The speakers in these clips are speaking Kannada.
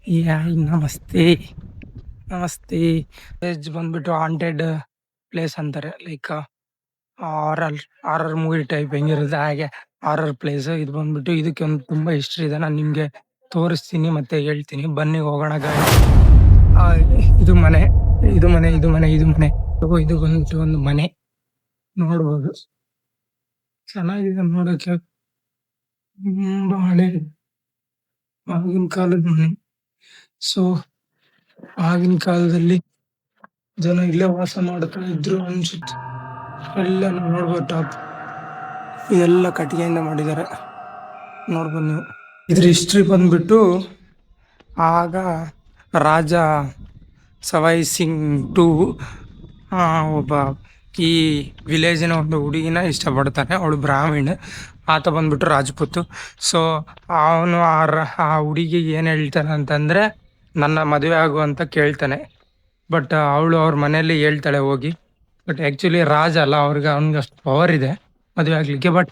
ನಮಸ್ತೆ ನಮಸ್ತೆ. ವೆಜ್ ಬಂದ್ಬಿಟ್ಟು ಹಾಂಟೆಡ್ ಪ್ಲೇಸ್ ಅಂತಾರೆ. Like horror horror movie type ಹೆಂಗಿರುತ್ತೆ ಹಾಗೆ ಹಾರರ್ ಪ್ಲೇಸ್. ಇದು ಬಂದ್ಬಿಟ್ಟು ಇದಕ್ಕೆ ಒಂದು ತುಂಬಾ ಹಿಸ್ಟ್ರಿ ಇದೆ. ನಾನು ನಿಮ್ಗೆ ತೋರಿಸ್ತೀನಿ ಮತ್ತೆ ಹೇಳ್ತೀನಿ. ಬನ್ನಿ ಹೋಗೋಣ ಗಾಡಿ. ಇದು ಮನೆ, ಇದು ಮನೆ, ಇದು ಮನೆ, ಇದು ಮನೆ. ಇದು ಬಂದ್ಬಿಟ್ಟು ಒಂದು ಮನೆ ನೋಡ್ಬೋದು. ಚೆನ್ನಾಗಿದೆ ನೋಡೋಕೆ. ತುಂಬಾ ಹಳೆ ಆಗಿನ ಕಾಲದ ಮನೆ. ಸೊ ಆಗಿನ ಕಾಲದಲ್ಲಿ ಜನ ಇಲ್ಲೇ ವಾಸ ಮಾಡ್ತಾ ಇದ್ರು ಅನ್ಸುತ್ತೆ. ಎಲ್ಲ ನೋಡ್ಬೋದು ಟಾಪ್. ಇದೆಲ್ಲ ಕಟ್ಟಿಗೆಯಿಂದ ಮಾಡಿದ್ದಾರೆ, ನೋಡ್ಬೋದು ನೀವು. ಇದ್ರ ಹಿಸ್ಟ್ರಿ ಬಂದ್ಬಿಟ್ಟು ಆಗ ರಾಜ ಸವಾಯ್ ಸಿಂಗ್ ಟು ಒಬ್ಬ ಈ ವಿಲೇಜಿನ ಒಂದು ಹುಡುಗಿನ ಇಷ್ಟಪಡ್ತಾನೆ. ಅವಳು ಬ್ರಾಹ್ಮಣ, ಆತ ಬಂದ್ಬಿಟ್ಟು ರಾಜಪೂತು. ಸೊ ಅವನು ಆ ಹುಡುಗಿಗೆ ಏನು ಹೇಳ್ತಾನೆ ಅಂತಂದರೆ ನನ್ನ ಮದುವೆ ಆಗು ಅಂತ ಕೇಳ್ತಾನೆ. ಬಟ್ ಅವಳು ಅವ್ರ ಮನೆಯಲ್ಲಿ ಹೇಳ್ತಾಳೆ ಹೋಗಿ. ಬಟ್ ಆ್ಯಕ್ಚುಲಿ ರಾಜ ಅಲ್ಲ, ಅವ್ನಿಗೆ ಅಷ್ಟು ಪವರ್ ಇದೆ ಮದುವೆ ಆಗಲಿಕ್ಕೆ. ಬಟ್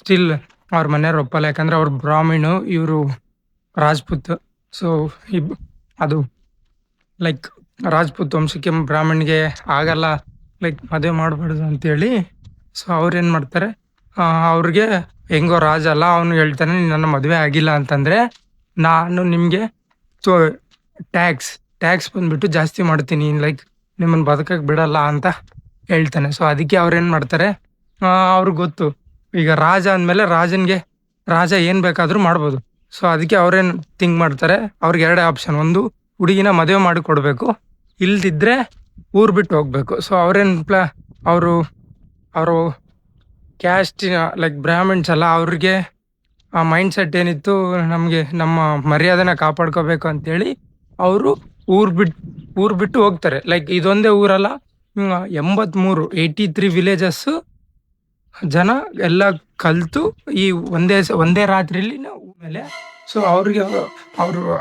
ಸ್ಟಿಲ್ ಅವ್ರ ಮನೆಯವ್ರು ಒಪ್ಪಲ್ಲ, ಯಾಕಂದರೆ ಅವ್ರು ಬ್ರಾಹ್ಮಣು, ಇವರು ರಾಜ್ಪೂತ್. ಸೊ ಅದು ಲೈಕ್ ರಾಜ್ಪೂತ್ ವಂಶಕ್ಕೆ ಬ್ರಾಹ್ಮಣ್ಗೆ ಆಗಲ್ಲ, ಲೈಕ್ ಮದುವೆ ಮಾಡಬಾರ್ದು ಅಂತೇಳಿ. ಸೊ ಅವ್ರೇನು ಮಾಡ್ತಾರೆ, ಅವ್ರಿಗೆ ಹೆಂಗೋ ರಾಜ ಅಲ್ಲ, ಅವನು ಹೇಳ್ತಾನೆ ನನ್ನ ಮದುವೆ ಆಗಿಲ್ಲ ಅಂತಂದರೆ ನಾನು ನಿಮಗೆ ಸೊ ಟ್ಯಾಕ್ಸ್ ಬಂದ್ಬಿಟ್ಟು ಜಾಸ್ತಿ ಮಾಡ್ತೀನಿ, ಲೈಕ್ ನಿಮ್ಮನ್ನು ಬದುಕಕ್ಕೆ ಬಿಡಲ್ಲ ಅಂತ ಹೇಳ್ತಾನೆ. ಸೊ ಅದಕ್ಕೆ ಅವ್ರೇನು ಮಾಡ್ತಾರೆ, ಅವ್ರಿಗೆ ಗೊತ್ತು ಈಗ ರಾಜ ಅಂದಮೇಲೆ ರಾಜ ಏನು ಬೇಕಾದರೂ ಮಾಡ್ಬೋದು. ಸೊ ಅದಕ್ಕೆ ಅವ್ರೇನು ಥಿಂಕ್ ಮಾಡ್ತಾರೆ, ಅವ್ರಿಗೆ ಎರಡೇ ಆಪ್ಷನ್. ಒಂದು, ಹುಡುಗಿನ ಮದುವೆ ಮಾಡಿ ಕೊಡಬೇಕು, ಇಲ್ದಿದ್ರೆ ಊರು ಬಿಟ್ಟು ಹೋಗ್ಬೇಕು. ಸೊ ಅವ್ರೇನು ಅವರು ಕ್ಯಾಸ್ಟಿನ ಲೈಕ್ ಬ್ರಾಹ್ಮಿಣ್ಸ್ ಅಲ್ಲ, ಅವ್ರಿಗೆ ಆ ಮೈಂಡ್ ಸೆಟ್ ಏನಿತ್ತು, ನಮಗೆ ನಮ್ಮ ಮರ್ಯಾದೆನ ಕಾಪಾಡ್ಕೋಬೇಕು ಅಂತೇಳಿ ಅವರು ಊರು ಬಿಟ್ಟು ಹೋಗ್ತಾರೆ. ಲೈಕ್ ಇದೊಂದೇ ಊರಲ್ಲ, 83 ವಿಲೇಜಸ್ಸು ಜನ ಎಲ್ಲ ಕಲಿತು ಈ ಒಂದೇ ರಾತ್ರಿಯಲ್ಲಿ ಮೇಲೆ. ಸೊ ಅವ್ರಿಗೆ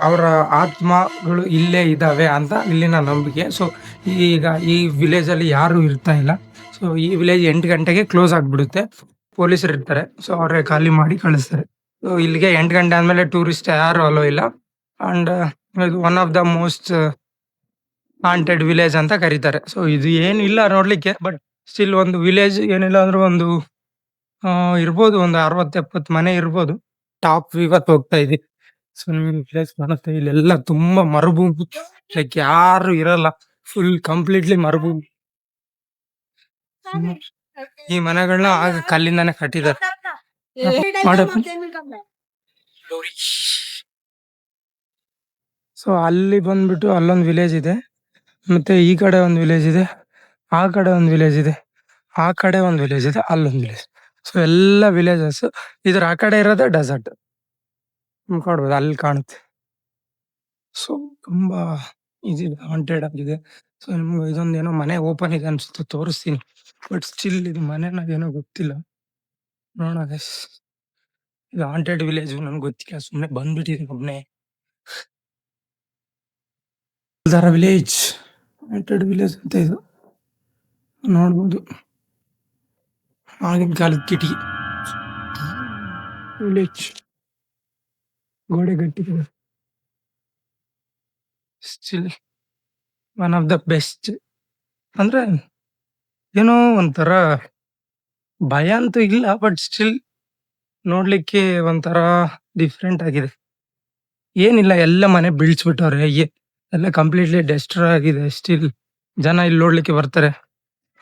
ಅವರ ಆತ್ಮಗಳು ಇಲ್ಲೇ ಇದ್ದಾವೆ ಅಂತ ಇಲ್ಲಿನ ನಂಬಿಕೆ. ಸೊ ಈಗ ಈ ವಿಲೇಜಲ್ಲಿ ಯಾರೂ ಇರ್ತಾ ಇಲ್ಲ. ಸೊ ಈ ವಿಲೇಜ್ 8 ಗಂಟೆಗೆ ಕ್ಲೋಸ್ ಆಗಿಬಿಡುತ್ತೆ, ಪೊಲೀಸರು ಇರ್ತಾರೆ. ಸೊ ಅವರೇ ಖಾಲಿ ಮಾಡಿ ಕಳಿಸ್ತಾರೆ. ಸೊ ಇಲ್ಲಿಗೆ 8 ಗಂಟೆ ಆದಮೇಲೆ ಟೂರಿಸ್ಟ್ ಯಾರು ಅಲೋ ಇಲ್ಲ. ಆ್ಯಂಡ್ ಇದು one of the most haunted village ಅಂತ ಕರೀತಾರೆ. ಸೊ ಇದು ಏನಿಲ್ಲ ನೋಡಲಿಕ್ಕೆ, ಬಟ್ ಸ್ಟಿಲ್ ಒಂದು ವಿಲೇಜ್ ಏನಿಲ್ಲ ಅಂದರೂ ಒಂದು ಇರ್ಬೋದು, ಒಂದು 60-70 ಮನೆ ಇರ್ಬೋದು. ಟಾಪ್ ಇವತ್ತು ಹೋಗ್ತಾ ಇದ್ದೀವಿ. ಸೊ ನಿಮಗೆ ಪ್ಲೇಸ್ ಕಾಣುತ್ತೆ, ಇಲ್ಲೆಲ್ಲ ತುಂಬ ಮರುಭೂಮಿ, ಲೈಕ್ ಯಾರು ಇರಲ್ಲ, ಫುಲ್ ಕಂಪ್ಲೀಟ್ಲಿ ಮರುಭೂಮಿ. ಈ ಮನೆಗಳನ್ನ ಆಗ ಕಲ್ಲಿಂದಾನೆ ಕಟ್ಟಿದ್ದಾರೆ. ಸೊ ಅಲ್ಲಿ ಬಂದ್ಬಿಟ್ಟು ಅಲ್ಲೊಂದು ವಿಲೇಜ್ ಇದೆ, ಮತ್ತೆ ಈ ಕಡೆ ಒಂದು ವಿಲೇಜ್ ಇದೆ, ಆ ಕಡೆ ಒಂದು ವಿಲೇಜ್ ಇದೆ, ಆ ಕಡೆ ಒಂದು ವಿಲೇಜ್ ಇದೆ, ಅಲ್ಲೊಂದು ವಿಲೇಜ್. ಸೊ ಎಲ್ಲ ವಿಲೇಜಸ್. ಇದ್ರ ಆ ಕಡೆ ಇರೋದೇ ಡೆಸರ್ಟ್ ನೋಡ್ಬೋದು, ಅಲ್ಲಿ ಕಾಣುತ್ತೆ. ಸೊ ತುಂಬಾ ಇದಿದೆ, ಹಾಂಟೆಡ್ ಆಗಿದೆ. ಸೊ ನಿಮ್ಗೆ ಇದೊಂದೇನೋ ಮನೆ ಓಪನ್ ಇದೆ ಅನ್ಸುತ್ತೆ, ತೋರಿಸ್ತೀನಿ. ಬಟ್ ಸ್ಟಿಲ್ ಇದು ಮನೆನ ಏನೋ ಗೊತ್ತಿಲ್ಲ, ನೋಡೋಣ ಗೈಸ್. ಇದು ಹಾಂಟೆಡ್ ವಿಲೇಜ್ ನನ್ಗೆ ಗೊತ್ತಿಲ್ಲ, ಸುಮ್ಮನೆ ಬಂದ್ಬಿಟ್ಟಿದ್ದೀನಿ ಒಬ್ಬನೇ. ವಿಲೇಜ್, ಹಾಂಟೆಡ್ ವಿಲೇಜ್ ಅಂತ ಇದು ನೋಡ್ಬೋದು. ಆಗಿನ ಕಾಲದ ಕಿಟಕಿ ವಿಲೇಜ್, ಗೋಡೆ ಗಟ್ಟಿದೆ. Still one of the best. ಅಂದ್ರೆ ಏನೋ ಒಂಥರ ಭಯ ಅಂತೂ ಇಲ್ಲ, ಬಟ್ ಸ್ಟಿಲ್ ನೋಡ್ಲಿಕ್ಕೆ ಒಂಥರ ಡಿಫ್ರೆಂಟ್ ಆಗಿದೆ. ಏನಿಲ್ಲ, ಎಲ್ಲ ಮನೆ ಬೀಳ್ಸ್ಬಿಟ್ಟವ್ರೆ, ಎಲ್ಲ ಕಂಪ್ಲೀಟ್ಲಿ ಡೆಸ್ಟ್ರಾಯ್ ಆಗಿದೆ. ಸ್ಟಿಲ್ ಜನ ಇಲ್ಲಿ ನೋಡ್ಲಿಕ್ಕೆ ಬರ್ತಾರೆ.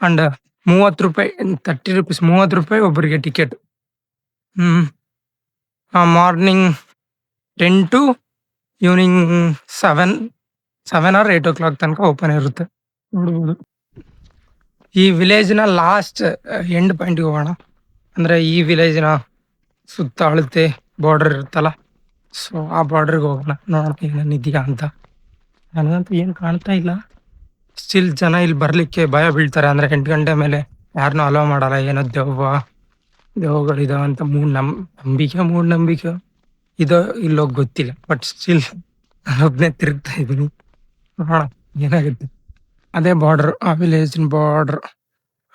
ಅಂಡ್ 30 ರೂಪಾಯಿ, 30 ರೂಪೀಸ್, 30 ರೂಪಾಯಿ ಒಬ್ಬರಿಗೆ ticket. Morning 10 to evening 7 or 8 o'clock ತನಕ ಓಪನ್ ಇರುತ್ತೆ, ನೋಡ್ಬೋದು. ಈ ವಿಲೇಜ್ನ ಲಾಸ್ಟ್ ಎಂಡ್ ಪಾಯಿಂಟ್ಗೆ ಹೋಗೋಣ. ಅಂದರೆ ಈ ವಿಲೇಜ್ನ ಸುತ್ತ ಅಳತೆ ಬಾರ್ಡರ್ ಇರುತ್ತಲ್ಲ, ಸೊ ಆ ಬಾರ್ಡರ್ಗೆ ಹೋಗೋಣ, ನೋಡೋಣ ಏನೇನಿದೆಯಾ ಅಂತ. ನನಗಂತೂ ಏನು ಕಾಣ್ತಾ ಇಲ್ಲ. ಸ್ಟಿಲ್ ಜನ ಇಲ್ಲಿ ಬರಲಿಕ್ಕೆ ಭಯ ಬೀಳ್ತಾರೆ, ಅಂದರೆ 8 ಗಂಟೆ ಮೇಲೆ ಯಾರನ್ನೂ ಅಲೋ ಮಾಡಲ್ಲ. ಏನೋ ದೆವ್ವಗಳಿದಾವೆ ಅಂತ ಮೂಢನಂಬಿಕೆ ಇದೋ ಇಲ್ಲೋಗಿ ಗೊತ್ತಿಲ್ಲ. ಬಟ್ ಸ್ಟಿಲ್ ನಾನೊಬ್ಬನೇ ತಿರುಗ್ತಾ ಇದ್ದೀನಿ, ನೋಡೋಣ ಏನಾಗುತ್ತೆ. ಅದೇ ಬಾರ್ಡ್ರ್, ಆ ವಿಲೇಜಿನ ಬಾರ್ಡ್ರ್,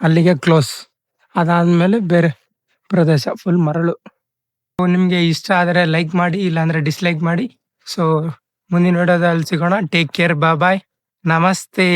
ಅಲ್ಲಿಗೆ ಕ್ಲೋಸ್. ಅದಾದಮೇಲೆ ಬೇರೆ ಪ್ರದೇಶ ಫುಲ್ ಮರಳು. ನಿಮಗೆ ಇಷ್ಟ ಆದರೆ ಲೈಕ್ ಮಾಡಿ, ಇಲ್ಲಾಂದರೆ ಡಿಸ್ಲೈಕ್ ಮಾಡಿ. ಸೊ ಮುಂದಿನ ವಿಡಿಯೋದಲ್ಲಿ ಸಿಗೋಣ. Take care. ಬಾಯ್. ನಮಸ್ತೆ.